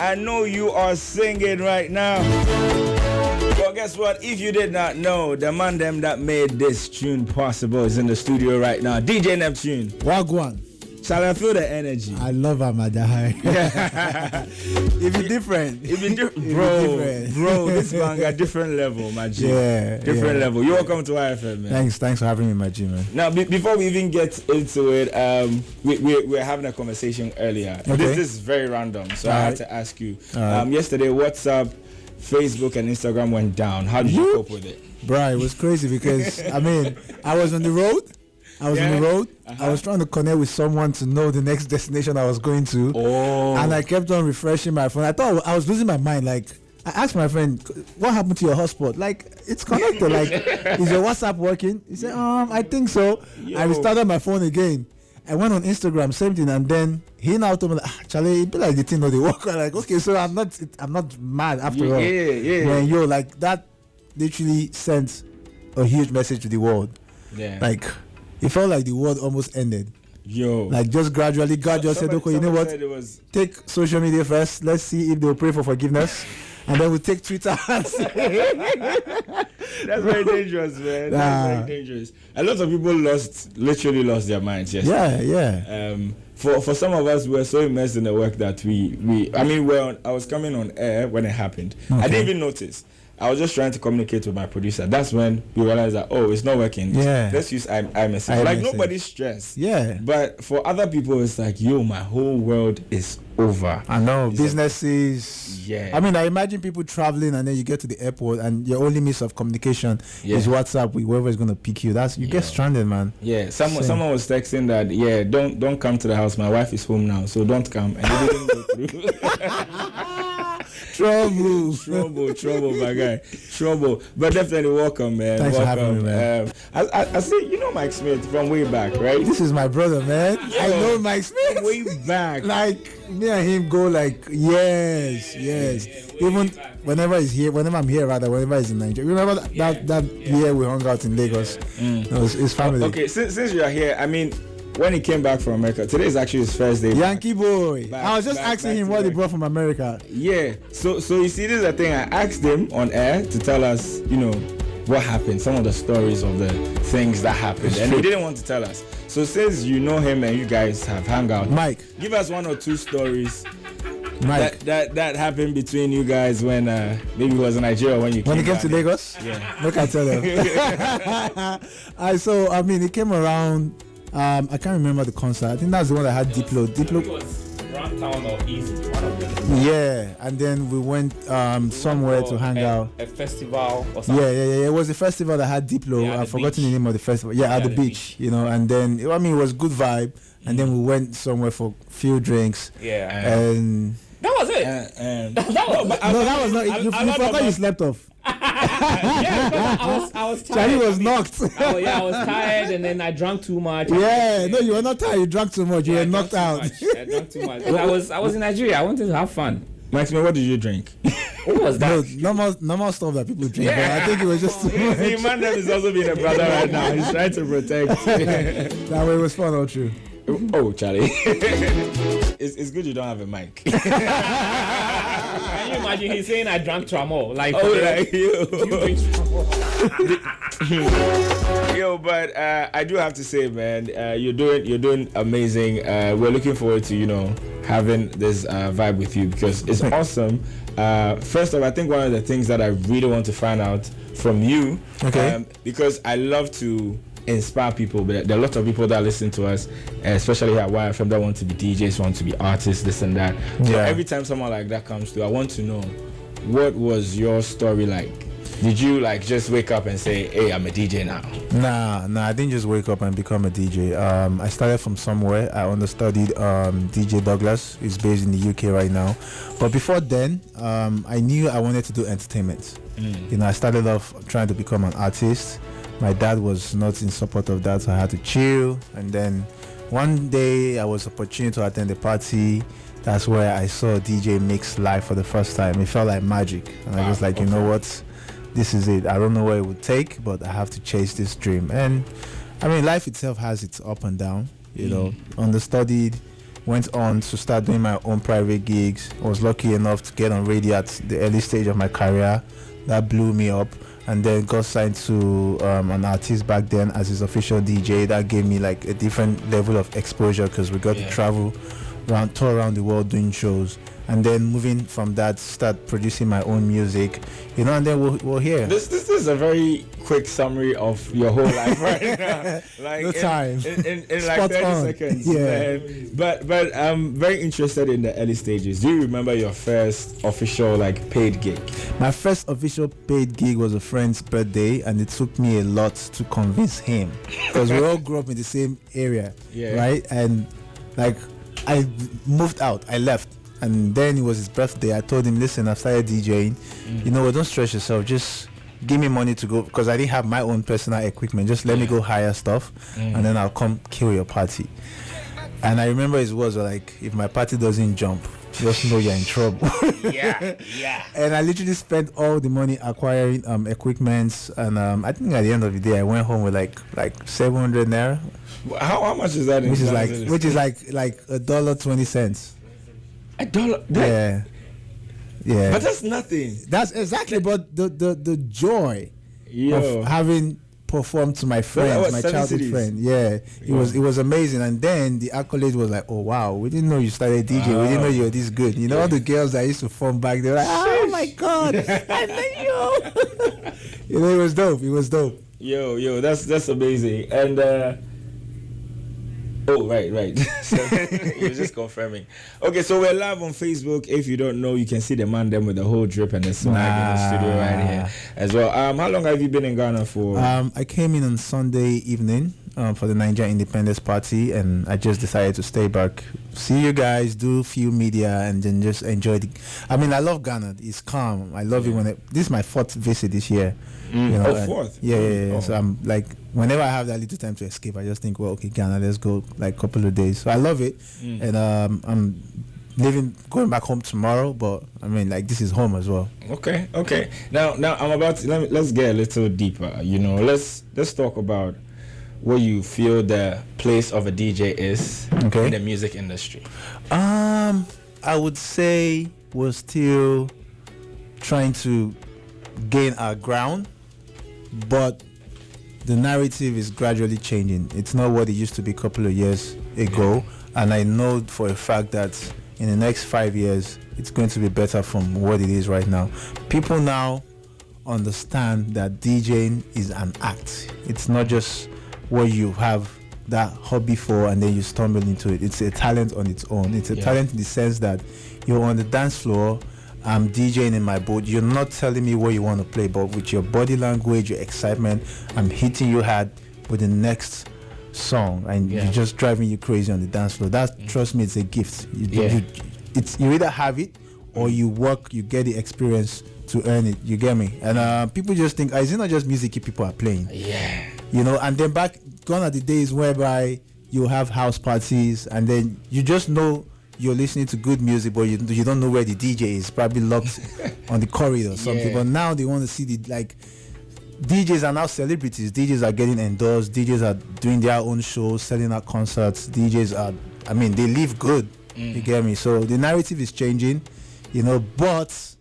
I know you are singing right now. Well, guess what? If you did not know, the man them that made this tune possible is in the studio right now. DJ Neptune. Wagwan. Shall I feel the energy? I love Amadahai. It be different. Bro, this bang at different level, my G. Different level. You're welcome to IFM, man. Thanks for having me, my G, man. Now, before we even get into it, we were having a conversation earlier. Okay. This is very random, so I had to ask you. Yesterday, WhatsApp, Facebook, and Instagram went down. How did you cope with it? Bro, it was crazy because, I was on the road. I was trying to connect with someone to know the next destination I was going to. And I kept on refreshing my phone. I thought I was losing my mind. Like, I asked my friend, what happened to your hotspot? Like, it's connected. Like, is your WhatsApp working? He said, I think so. I restarted my phone again. I went on Instagram, same thing, and then he now told me, Charlie, it be like the thing no they work. I'm like, okay, so I'm not mad after all. When like that literally sent a huge message to the world. Yeah. Like, it felt like the world almost ended. Like just gradually, God just said, okay, you know what? Take social media first. Let's see if they'll pray for forgiveness. And then we'll take Twitter and That's very dangerous, man. That's very dangerous. A lot of people literally lost their minds yesterday. Yeah. For some of us, we were so immersed in the work that I was coming on air when it happened. Okay. I didn't even notice. I was just trying to communicate with my producer. That's when we realized that, it's not working. Yeah. Let's use iMessage. Like, nobody's stressed. Yeah. But for other people, it's like, my whole world is over. I know. Businesses. Yeah. I imagine people traveling and then you get to the airport and your only means of communication is WhatsApp with whoever is going to pick you. You get stranded, man. Yeah. Someone was texting that, don't come to the house. My wife is home now, so don't come. And it didn't go through. Trouble, my guy. Trouble. But definitely welcome, man. Thanks for having me, man. I see, Mike Smith from way back, right? This is my brother, man. I know Mike Smith. Way back. Like, me and him go like years. Even whenever I'm here, whenever he's in Nigeria. Remember that year we hung out in Lagos? It's family. Okay, since you are here, when he came back from America, today is actually his first day. Yankee boy. I was just asking him what he brought from America. Yeah. So you see, this is the thing. I asked him on air to tell us, what happened, some of the stories of the things that happened, and he didn't want to tell us. So since you know him and you guys have hung out, Mike, give us one or two stories that happened between you guys when maybe it was in Nigeria when you came to Lagos. Yeah. Look, I tell them. It came around. I can't remember the concert. I think that's the one that had Diplo. It was Town or Easy, one of them. Yeah, and then we went somewhere to hang out. A festival or something. Yeah. It was a festival that had Diplo. I've forgotten the name of the festival. Yeah, at the beach, and then it was good vibe. And then we went somewhere for a few drinks. Yeah. And that was it. that was not it. You forgot you slept off. I was tired. Charlie was knocked. I was tired and then I drank too much. No, you were not tired. You drank too much. You were knocked out. I drank too much. I was in Nigeria. I wanted to have fun. Maxime, what did you drink? What was that? No, normal stuff that people drink. But I think it was just too much. See, Mandem is also being a brother right now. He's trying to protect. That way it was fun, all true. Oh, Charlie. It's good you don't have a mic. Can you imagine he's saying I drank Tramol? Like, you drink Tramol? But I do have to say, man, you're doing amazing. We're looking forward to, having this vibe with you because it's awesome. First off, I think one of the things that I really want to find out from you, because I love to inspire people, but there are a lot of people that listen to us, especially at YFM, that want to be DJs, want to be artists, this and that. So every time someone like that comes through, I want to know, what was your story like? Did you just wake up and say, hey, I'm a DJ now? Nah, I didn't just wake up and become a DJ. I started from somewhere. I understudied DJ Douglas. He's based in the UK right now. But before then, I knew I wanted to do entertainment. I started off trying to become an artist. My dad was not in support of that, so I had to chill. And then one day I was opportune to attend a party. That's where I saw a DJ mix live for the first time. It felt like magic. And I was like, you know what? This is it. I don't know where it would take, but I have to chase this dream. And life itself has its up and down. Understudied, went on to start doing my own private gigs. I was lucky enough to get on radio at the early stage of my career. That blew me up. And then got signed to an artist back then as his official DJ. That gave me like a different level of exposure because we got to travel tour around the world doing shows. And then moving from that, start producing my own music, and then we're here. This is a very quick summary of your whole life right now. Like no time. In like 30 seconds. Yeah. But I'm very interested in the early stages. Do you remember your first official like paid gig? My first official paid gig was a friend's birthday, and it took me a lot to convince him because we all grew up in the same area, right? And like I moved out, I left. And then it was his birthday. I told him, listen, I've started DJing. Don't stress yourself. Just give me money to go, because I didn't have my own personal equipment. Just let me go hire stuff, and then I'll come kill your party. And I remember his words were like, if my party doesn't jump, just know you're in trouble. Yeah. And I literally spent all the money acquiring equipments. And I think at the end of the day, I went home with like 700 naira. How much is that? Which is like $1.20. $1? Yeah. But that's nothing. That's exactly. But the joy of having performed to my friends, my childhood friend. Yeah, it was amazing. And then the accolade was like, oh wow, we didn't know you started DJ. We didn't know you were this good. All the girls that used to form back, they were like, oh my god, I met you. It was dope. It was dope. Yo, that's amazing. And oh, right. So you're just confirming. Okay, so we're live on Facebook. If you don't know, you can see the man them with the whole drip and the swag in the studio right here as well. How long have you been in Ghana for? I came in on Sunday evening for the Nigerian Independence Party, and I just decided to stay back, see you guys, do few media, and then just enjoy it. I mean, I love Ghana. It's calm. I love it this is my 4th visit this year. Fourth? Yeah. Oh. So I'm like, whenever I have that little time to escape, I just think, well, okay, Ghana, let's go like a couple of days. So I love it. And I'm going back home tomorrow, but I mean, like, this is home as well. Okay. Now I'm about to, let's get a little deeper. Let's talk about what you feel the place of a DJ is in the music industry. I would say we're still trying to gain our ground, but the narrative is gradually changing. It's not what it used to be a couple of years ago, and I know for a fact that in the next 5 years it's going to be better from what it is right now. People now understand that DJing is an act. It's not just what you have that hobby for and then you stumble into it. It's a talent on its own. It's a talent in the sense that you're on the dance floor, I'm DJing in my boat. You're not telling me what you want to play, but with your body language, your excitement, I'm hitting you hard with the next song, and you're just driving you crazy on the dance floor. Trust me, it's a gift. You either have it or you work, you get the experience to earn it. You get me? And people just think, is it not just music people are playing? Yeah. And then gone are the days whereby you have house parties, and then you just know you're listening to good music, but you don't know where the DJ is, probably locked on the corridor or something. But now they want to see DJs are now celebrities. DJs are getting endorsed. DJs are doing their own shows, selling out concerts. DJs are, they live good. You get me? So the narrative is changing, but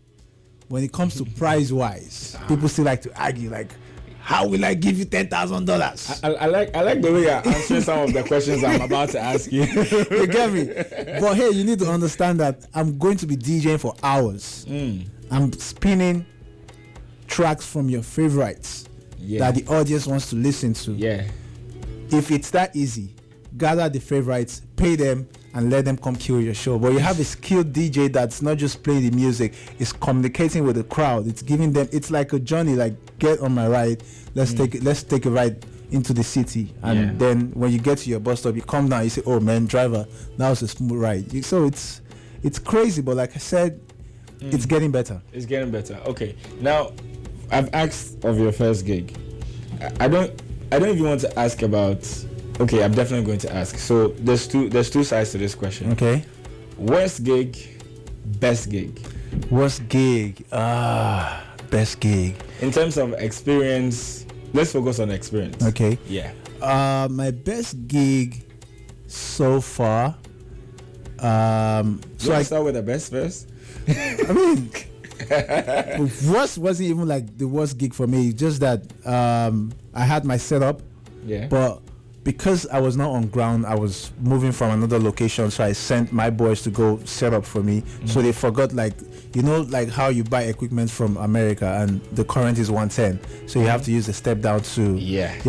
when it comes to price wise, people still like to argue, like, how will I give you $10,000? I like the way you're answering some of the questions I'm about to ask you. You get me? But hey, you need to understand that I'm going to be DJing for hours. I'm spinning tracks from your favorites that the audience wants to listen to. If it's that easy, gather the favorites, pay them, and let them come kill your show. But you have a skilled DJ that's not just playing the music, it's communicating with the crowd. It's giving them, it's like a journey, like, get on my ride, let's take a ride into the city. And then when you get to your bus stop, you come down, you say, oh man, driver, that was a smooth ride. So it's crazy, but like I said, it's getting better. It's getting better. Okay. Now, I've asked of your first gig. I don't even want to ask about. Okay, I'm definitely going to ask. So there's two sides to this question. Okay. Worst gig, best gig. Worst gig, best gig. In terms of experience, let's focus on experience. Okay. Yeah. My best gig so far So I start with the best first. I mean, worst wasn't even like the worst gig for me. Just that I had my setup, but because I was not on ground, I was moving from another location, so I sent my boys to go set up for me. So they forgot, like, you know, like how you buy equipment from America and the current is 110, so you have to use the step down too.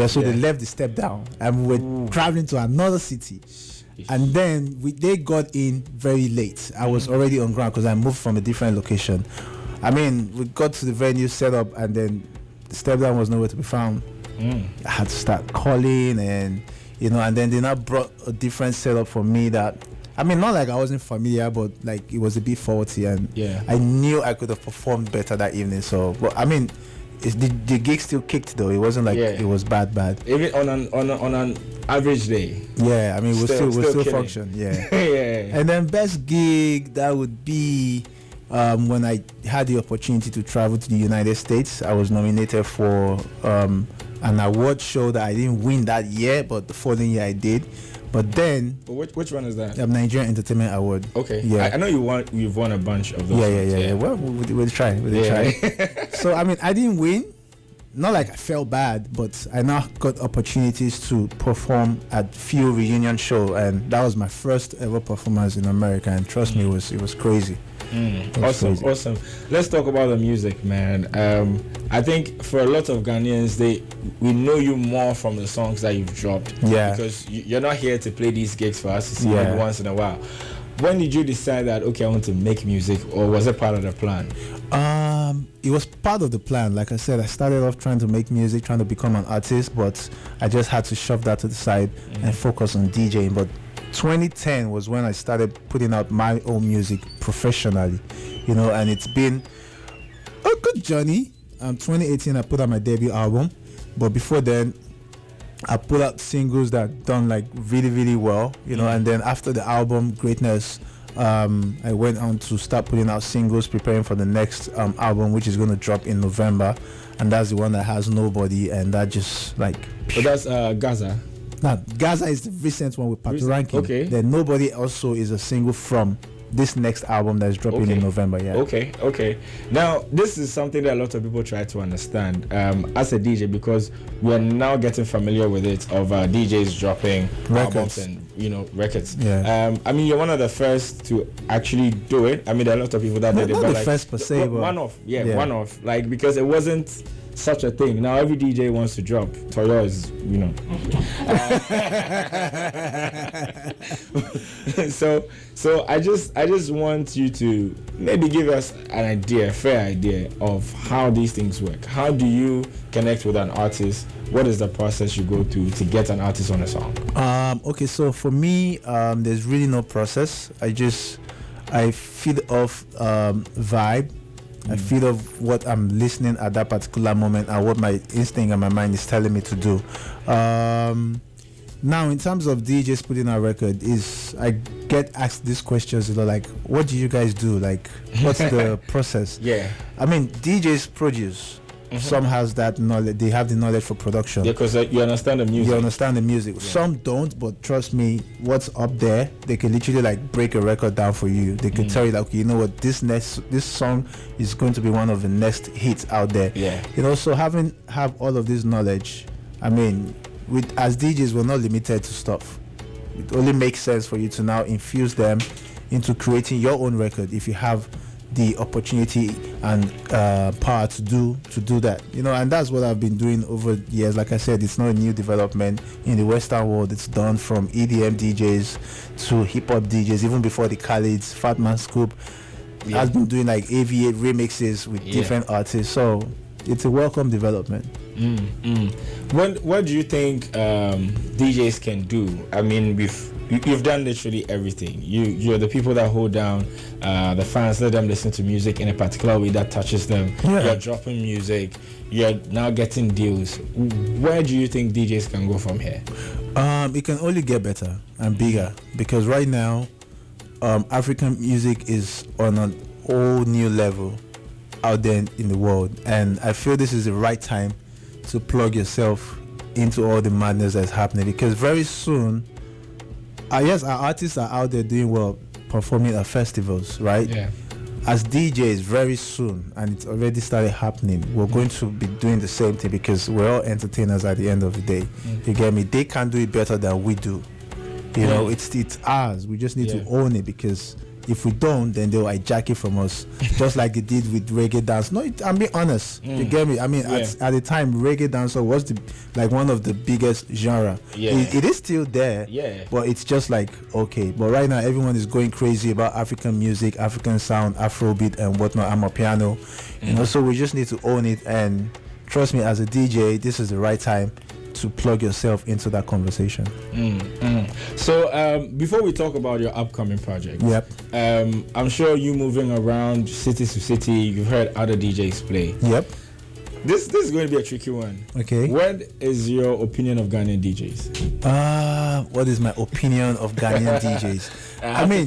So they left the step down and we were traveling to another city. And then they got in very late. I was already on ground because I moved from a different location. I mean, we got to the venue, set up, and then the step down was nowhere to be found. I had to start calling, and you know, and then they now brought a different setup for me that, I mean, not like I wasn't familiar, but like it was a bit faulty, and I knew I could have performed better that evening. So, but I mean, the gig still kicked though. It wasn't like it was bad. Even on an average day. Yeah, I mean, we still function. Yeah. And then best gig, that would be when I had the opportunity to travel to the United States. I was nominated for an award show that I didn't win that year, but the following year I did. But then, which one is that? Nigerian Entertainment Award. Okay. Yeah. I know you've won a bunch of those. Yeah. Well, we'll try. So I mean, I didn't win. Not like I felt bad, but I now got opportunities to perform at few reunion show, and that was my first ever performance in America. And trust me, it was crazy. Awesome. Let's talk about the music, man. I think for a lot of Ghanaians, we know you more from the songs that you've dropped. Yeah. Because you're not here to play these gigs for us to see it once in a while. When did you decide that, okay, I want to make music, or was it part of the plan? It was part of the plan. Like I said, I started off trying to make music, trying to become an artist, but I just had to shove that to the side and focus on DJing. But 2010 was when I started putting out my own music professionally, you know, and it's been a good journey. 2018 I put out my debut album, but before then I put out singles that done like really, really well, you know, and then after the album Greatness, I went on to start putting out singles, preparing for the next album, which is going to drop in November, and that's the one that has Nobody, and that just like... So that's Gaza? Now, Gaza is the recent one with Pato Ranking. Okay. Then Nobody also is a single from this next album that's dropping in November. Okay. Now, this is something that a lot of people try to understand as a DJ, because we're now getting familiar with it, of DJs dropping albums and, you know, records. I mean, you're one of the first to actually do it. I mean, there are a lot of people that did it, but the like, first per se, one off, like, because it wasn't such a thing. Now every DJ wants to drop. Toyo is, you know. So I just want you to maybe give us an idea, a fair idea of how these things work. How do you connect with an artist? What is the process you go through to get an artist on a song? Okay, so for me, there's really no process. I feed off vibe. I feed off what I'm listening at that particular moment and what my instinct and my mind is telling me to do. Now, in terms of DJs putting out record, I get asked these questions, you know, like, what do you guys do? Like, what's the process? I mean, DJs produce. Some has that knowledge. They have the knowledge for production. Yeah, because you understand the music. You understand the music. Yeah. Some don't, but trust me, what's up there, they can literally like break a record down for you. They can tell you like, okay, you know what, this song is going to be one of the next hits out there. Yeah. You know, so have all of this knowledge. I mean, as DJs, we're not limited to stuff. It only makes sense for you to now infuse them into creating your own record if you have the opportunity and power to do that, you know. And that's what I've been doing over the years. Like I said, it's not a new development in the Western world. It's done from EDM DJs to hip-hop DJs, even before the Khalid's. Fatman Scoop has been doing like AV8 remixes with different artists, so it's a welcome development. What do you think DJs can do? I mean, you've done literally everything. You're the people that hold down the fans, let them listen to music in a particular way that touches them. You're dropping music. You're now getting deals. Where do you think DJs can go from here? It can only get better and bigger, because right now African music is on an all new level out there in the world, and I feel this is the right time to plug yourself into all the madness that's happening, because very soon, yes, our artists are out there doing well. performing at festivals, right? Yeah. As DJs, very soon, and it's already started happening, we're going to be doing the same thing because we're all entertainers at the end of the day. You get me? They can do it better than we do. You know, it's ours. We just need to own it, because if we don't, then they'll hijack it from us, just like they did with reggae dance. No, I'm being honest. You get me? I mean, at the time, reggae dance was one of the biggest genre. It is still there, but it's just like, okay. But right now, everyone is going crazy about African music, African sound, Afrobeat, and whatnot. I'm a piano, you know. So we just need to own it. And trust me, as a DJ, this is the right time to plug yourself into that conversation. So before we talk about your upcoming project, I'm sure you moving around city to city, you've heard other DJs play. This is going to be a tricky one. Okay. What is your opinion of Ghanaian DJs? What is my opinion of Ghanaian DJs? I mean,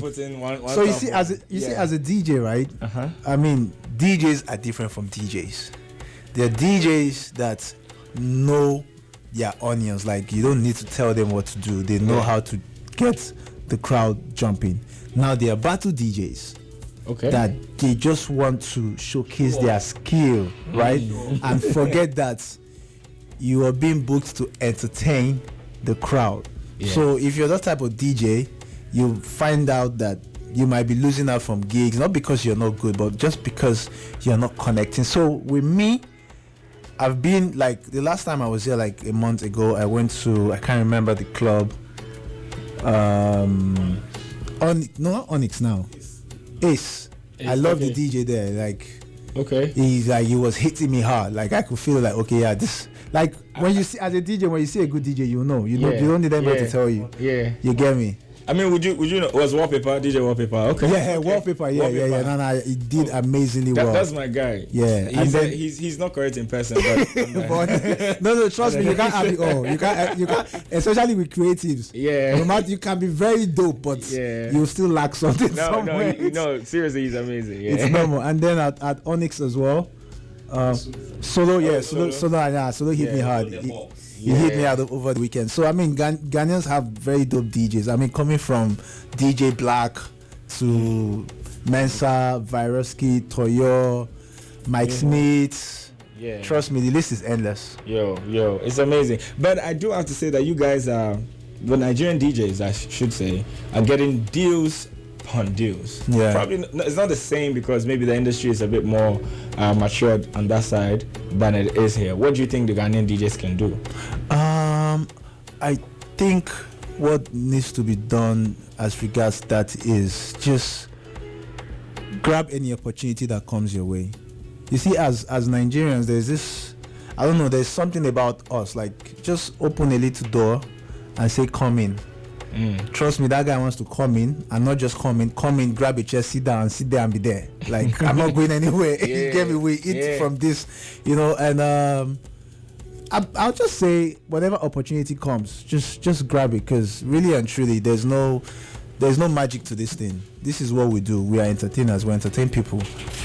so you see, as a DJ, right? I mean, DJs are different from DJs. There are DJs that know their onions. Like, you don't need to tell them what to do. They know how to get the crowd jumping. Now there are battle DJs that they just want to showcase their skill, right? And forget that you are being booked to entertain the crowd. So if you're that type of DJ, you find out that you might be losing out from gigs, not because you're not good, but just because you're not connecting. So with me, I've been, like, the last time I was here, like a month ago, I went to, I can't remember the club. Not Onyx now. Ace. I love the DJ there. Like, he was hitting me hard. Like, I could feel like, this, like, when you see, as a DJ, when you see a good DJ, you know, you don't need anybody to tell you. You get me? I mean, would you know, was Wallpaper, DJ Wallpaper? Wallpaper, No, he did amazingly well. That's my guy. He's not correct in person, but no, trust me, you can't have it all. You can't, especially with creatives. No matter, you can be very dope, but you still lack something somewhere. No, seriously, he's amazing. It's normal. And then at Onyx as well, Solo hit me hard. He hit me out over the weekend. So I mean, Ghanaians have very dope DJs. I mean, coming from DJ Black to Mensa, Viruski, Toyo, Mike Smith. Trust me, the list is endless. Yo, it's amazing. But I do have to say that you guys are, the Nigerian DJs, I should say, are getting deals on deals. Probably it's not the same, because maybe the industry is a bit more matured on that side than it is here. What do you think the Ghanaian DJs can do? I think what needs to be done as regards that is just grab any opportunity that comes your way. You see, as Nigerians, there's this, I don't know, there's something about us, like, just open a little door and say, come in. Trust me, that guy wants to come in, and not just come in, grab a chair, sit down and be there. Like, I'm not going anywhere. You get me? We eat from this, you know. And I'll just say, whatever opportunity comes, just grab it, because really and truly, there's no magic to this thing. This is what we do. We are entertainers. We entertain people.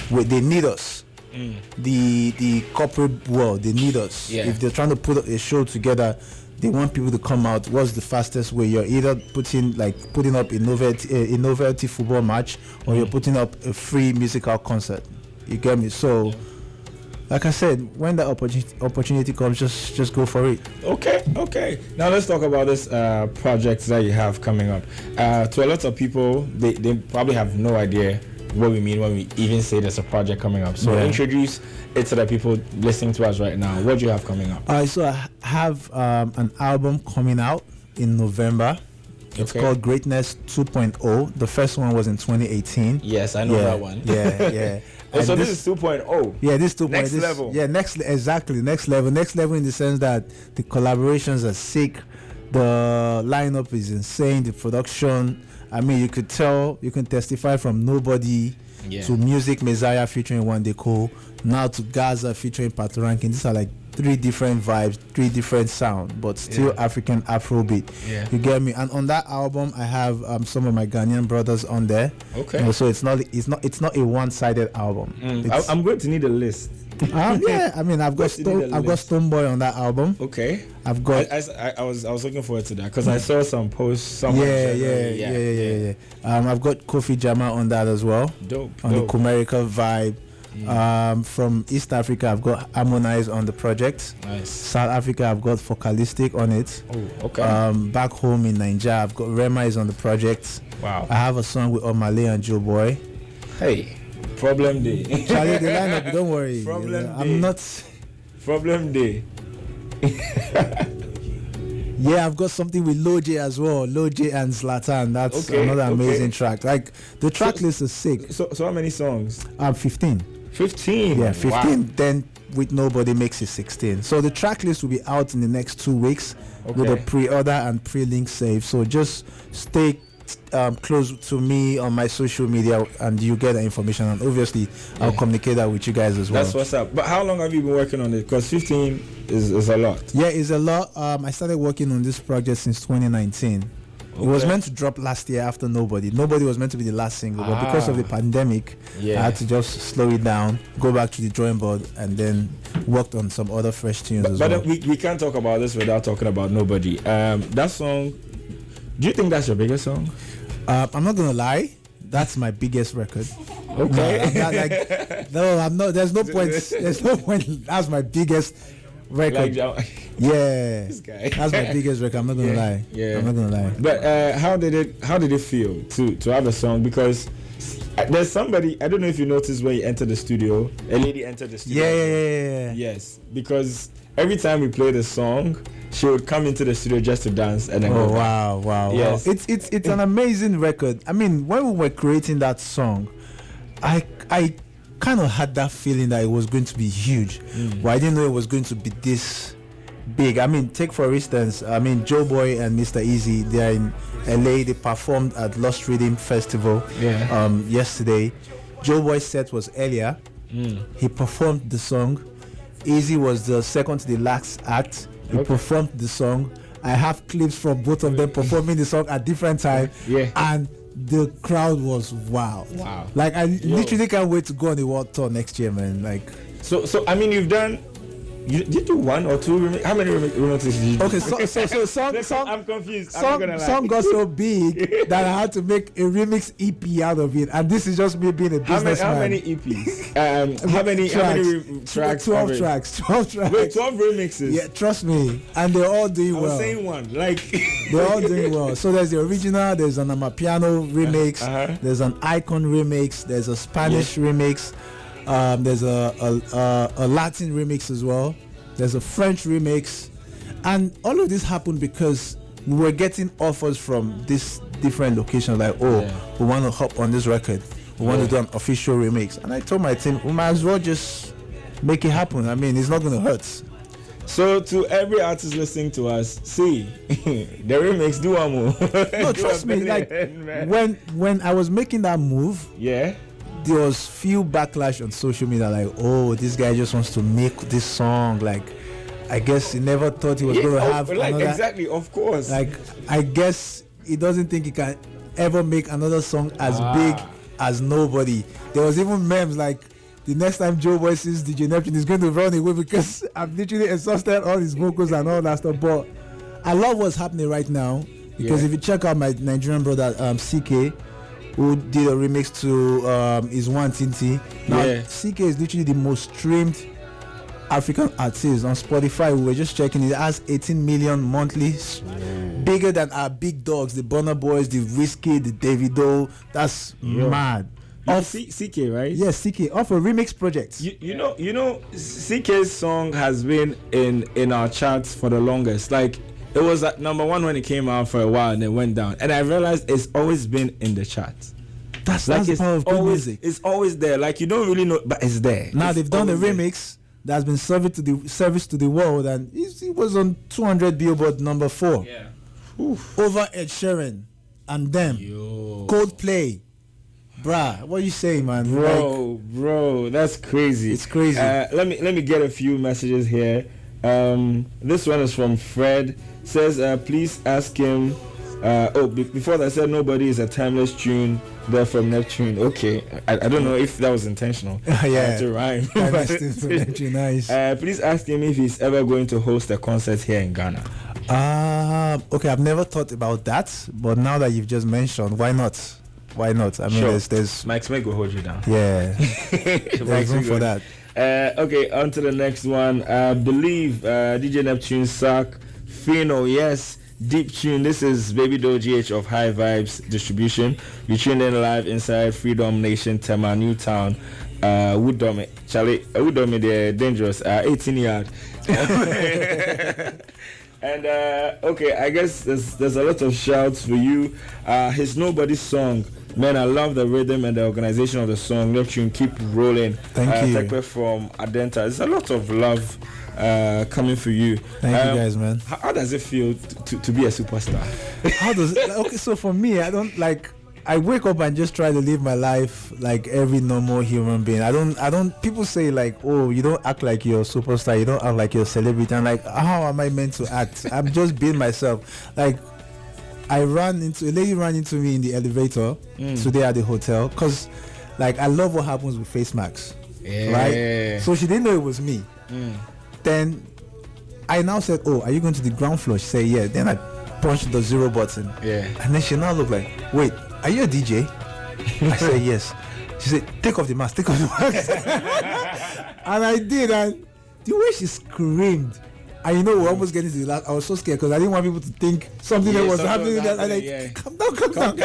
They need us. The corporate world, they need us. If they're trying to put a show together, they want people to come out. What's the fastest way? You're either putting up a novelty football match, or you're putting up a free musical concert. You get me? So, like I said, when the opportunity comes, just go for it. Okay. Now let's talk about this project that you have coming up. To a lot of people, they probably have no idea what we mean when we even say there's a project coming up. So introduce it to the people listening to us right now. What do you have coming up? So I have an album coming out in November. It's called Greatness 2.0. The first one was in 2018. Yes, I know that one. So this is 2.0. Yeah, this 2.0. Next level. Yeah, next level. Next level in the sense that the collaborations are sick. The lineup is insane. The production, I mean, you can testify from Nobody to Music Messiah featuring Wande Cole, now to Gaza featuring Pat Rankin. These are like 3 different vibes, 3 different sound, but still African Afrobeat. Yeah. You get me? And on that album, I have some of my Ghanaian brothers on there. Okay. You know, so it's not a one-sided album. I'm going to need a list. Yeah, I mean, I've got Stoneboy on that album. Okay. I've got. I was looking forward to that because I saw some posts. Yeah. I've got Kofi Jama on that as well. Dope. The Kumerica vibe. From East Africa, I've got Harmonize on the project. Nice. South Africa, I've got Focalistic on it. Oh, okay. Back home in Nigeria, I've got Rema is on the project. Wow. I have a song with Omale and Joe Boy. Hey, Problem Day. Charlie, the lineup, don't worry. I'm not. Problem Day. Yeah, I've got something with Loj as well. Loj and Zlatan. That's another amazing track. Like the track list is sick. So how many songs? 15. 15. Yeah, 15. Wow. Then with Nobody makes it 16. So the track list will be out in the next 2 weeks with a pre-order and pre-link save. So just stay close to me on my social media and you get the information, and obviously I'll communicate that with you guys as well. That's what's up. But how long have you been working on it? Because 15 is a lot. Yeah, it's a lot. I started working on this project since 2019. It was meant to drop last year after Nobody was meant to be the last single, but because of the pandemic I had to just slow it down, go back to the drawing board, and then worked on some other fresh tunes as well. But we can't talk about this without talking about Nobody. That song, do you think that's your biggest song? I'm not gonna lie, that's my biggest record. Okay. No, I'm not. There's no point. That's my biggest record. This guy. That's my biggest record. I'm not gonna lie. Yeah. I'm not gonna lie. But how did it feel to have a song? Because there's somebody, I don't know if you noticed when you entered the studio, a lady entered the studio. Yeah. Yes, because every time we play the song, she would come into the studio just to dance and then go back. Wow. Yes. It's an amazing record. I mean, when we were creating that song, I kind of had that feeling that it was going to be huge, but I didn't know it was going to be this big. I mean, take for instance, Joe Boy and Mr. Easy, they're in LA. They performed at Lost Rhythm Festival yesterday. Joe Boy's set was earlier. He performed the song. Easy was the second to the last act. He performed the song. I have clips from both of them performing the song at different times. And the crowd was wow. Like I literally can't wait to go on the world tour next year, man. Like so I mean, you do 1 or 2 remixes? How many remixes did you do? Okay, so song I'm confused. Song got so big that I had to make a remix EP out of it, and this is just me being a businessman. How many EPs? How many tracks? 12 tracks. 12 tracks. Wait, 12 remixes? Yeah, trust me, and they're all doing well. I was saying one, like they're all doing well. So there's the original, there's an Amapiano remix, there's an Icon remix, there's a Spanish remix. There's a Latin remix as well. There's a French remix, and all of this happened because we were getting offers from these different locations. Like, we want to hop on this record. We want to do an official remix. And I told my team, we might as well just make it happen. I mean, it's not going to hurt. So to every artist listening to us, see the remix, do one more. No, trust me. Like when I was making that move, there was few backlash on social media, like, this guy just wants to make this song. Like, I guess he never thought he was going to have another. Exactly, of course. Like, I guess he doesn't think he can ever make another song as big as Nobody. There was even memes like, the next time Joe Boy sees DJ Neptune, he's going to run away because I've literally exhausted all his vocals and all that stuff. But I love what's happening right now, because if you check out my Nigerian brother CK, who did a remix to his One Tinti. Now, CK is literally the most streamed African artist on Spotify. We were just checking. It has 18 million monthly, bigger than our big dogs, the Burna Boys, the Whiskey, the Davido. That's mad. Off CK, right? Yes, CK, off a remix project. You know, CK's song has been in our charts for the longest. Like, it was at number 1 when it came out for a while and it went down. And I realized it's always been in the charts. That's like the power of good music. It's always there. Like, you don't really know, but it's there. Now they've done a remix that's been service to the world, and it was on 200 Billboard number 4. Yeah. Over Ed Sheeran and them. Coldplay. Bruh, what are you saying, man? Bro, that's crazy. It's crazy. Let me get a few messages here. This one is from Fred. Says, please ask him. Before that, said nobody is a timeless tune. They're from Neptune. Okay, I don't know if that was intentional. To rhyme. Nice. Please ask him if he's ever going to host a concert here in Ghana. Okay, I've never thought about that, but now that you've just mentioned, why not? I mean, sure. there's Mike Smith will hold you down. Yeah, there's room for that. Okay, on to the next one. Believe DJ Neptune Sack Fino, yes. Deep Tune. This is Baby Doe GH of High Vibes Distribution. You tuned in live inside Freedom Nation, Tema, Newtown, Woodome. Charlie, Woodome, they're dangerous. 18 yard. And okay, I guess there's a lot of shouts for you. His Nobody song. Man, I love the rhythm and the organization of the song. Neptune, keep rolling. Thank you. Tekwe from Adenta. There's a lot of love coming for you. Thank you guys, man. How does it feel to be a superstar? How does it, okay, so for me, I wake up and just try to live my life like every normal human being. I don't people say like, oh, you don't act like you're a superstar, you don't act like you're a celebrity. I'm like, how am I meant to act? I'm just being myself. Like, a lady ran into me in the elevator today at the hotel, because like I love what happens with face masks. Right? So she didn't know it was me. Then I now said, oh, are you going to the ground floor? She said, yeah. Then I punched the 0 button. And then she now looked like, wait, are you a DJ? I said, yes. She said, take off the mask. And I did. And the way she screamed, and we're almost getting to the last. I was so scared because I didn't want people to think something that was happening. Calm down.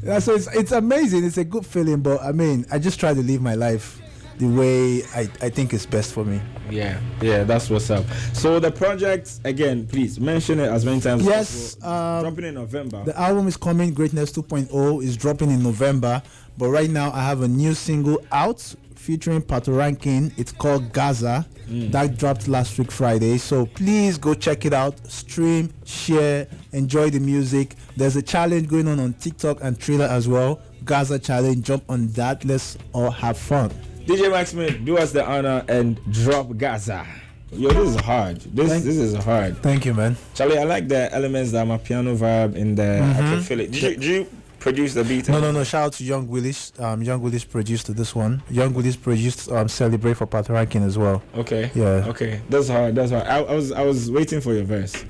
Yeah, so it's amazing. It's a good feeling. But I mean, I just try to live my life the way I think is best for me. Yeah, that's what's up. So the project, again, please mention it as many times as possible. Dropping in November. The album is coming. Greatness 2.0 is dropping in November. But right now I have a new single out featuring Pato Rankin. It's called Gaza. That dropped last week Friday. So please go check it out. Stream, share, enjoy the music. There's a challenge going on TikTok and Twitter as well. Gaza challenge. Jump on that. Let's all have fun. DJ Max Smith, do us the honor and drop Gaza. Yo, this is hard. This is hard. Thank you, man. Charlie, I like the elements that my piano vibe in there. I can feel it. Did you produce the beat? No. Shout out to Young Willis. Young Willis produced this one. Young Willis produced Celebrate for Pato Rankin as well. Okay. Yeah. Okay. That's hard. I was waiting for your verse.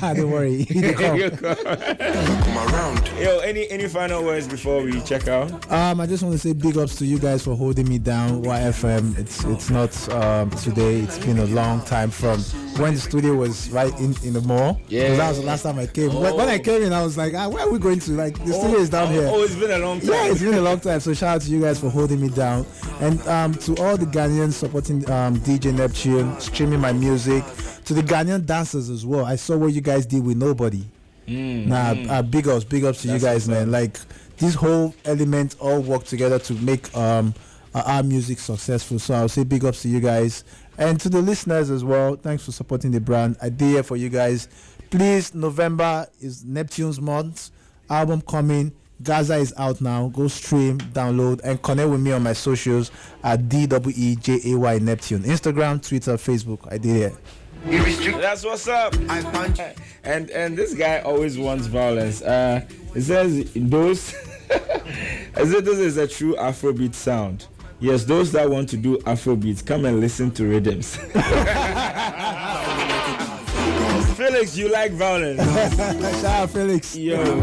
Don't worry. Yo, any final words before we check out? I just want to say big ups to you guys for holding me down. YFM. It's not today. It's been a long time from when the studio was right in the mall. Yeah. That was the last time I came. When I came in, I was like, where are we going to? Like, the studio is down here. Oh, it's been a long time. Yeah, it's been a long time. So shout out to you guys for holding me down. And to all the Ghanaians supporting DJ Neptune, streaming my music. To the Ghanaian dancers as well. I saw what you guys did with Nobody. Big ups to you guys, man. Like, this whole element all work together to make our music successful. So I'll say big ups to you guys. And to the listeners as well, thanks for supporting the brand. I did it for you guys. Please, November is Neptune's month. Album coming. Gaza is out now. Go stream, download, and connect with me on my socials at DEEJAY Neptune. Instagram, Twitter, Facebook. I did it. That's what's up. And this guy always wants violence. It says those as if this is a true Afrobeat sound. Yes, those that want to do Afrobeats, come and listen to rhythms. Felix, you like violence. Shout out Felix. Yo.